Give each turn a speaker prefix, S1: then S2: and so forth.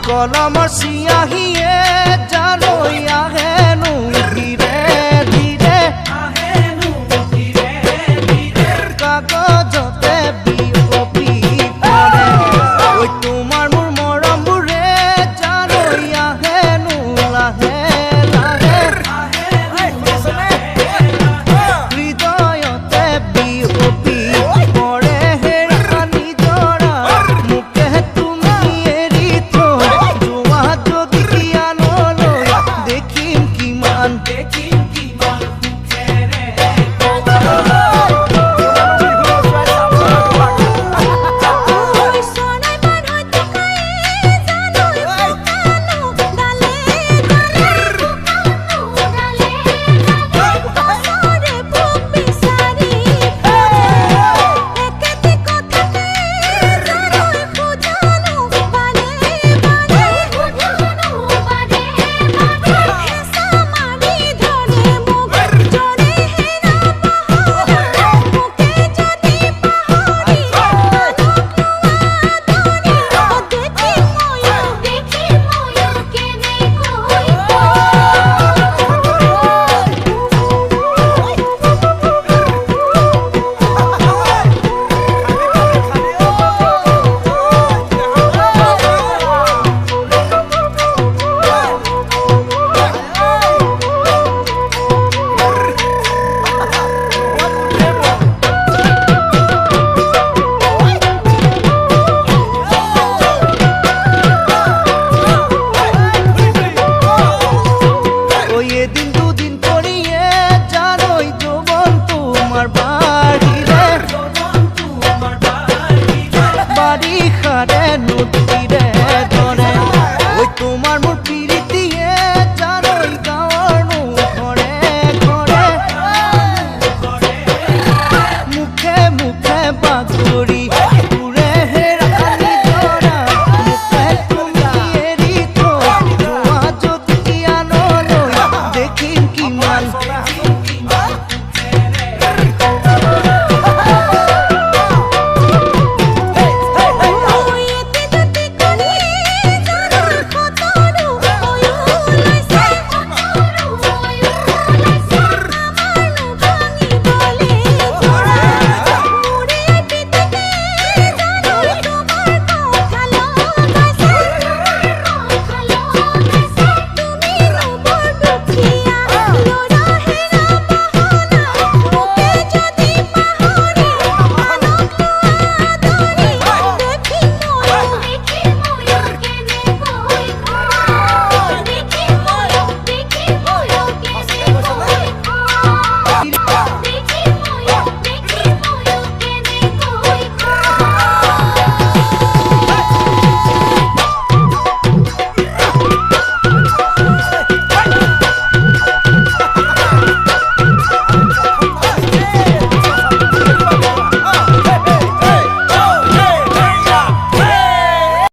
S1: কলমৰ চিয়াহীয়ে জানৈ আহেনো ধীৰে ধীৰে কাগজতে বিয়পি পৰে ঐ তোমাৰ মোৰ মৰমবোৰে জানৈ আহেনো লাহে লাহে হৃদয়তে বিয়পি পৰে হেৰা নিজৰা মোকে তুমি এৰি থৈ যোৱা যদি কিয়ানলৈ দেখিম কিমান এদিন দুদিন করিয়ে জানই যৌবন তোমার বাড়ি খারে নদীরে ধরে ওই তোমার মোর পিরিতিয়ে জানই গাঁৱৰ ঘৰে ঘৰে মুখে মুখে বাগৰি উৰে হেৰা নিজৰা মোকে তুমি এৰি থৈ যোৱা যদি কিয়ানলৈ দেখিম কিমান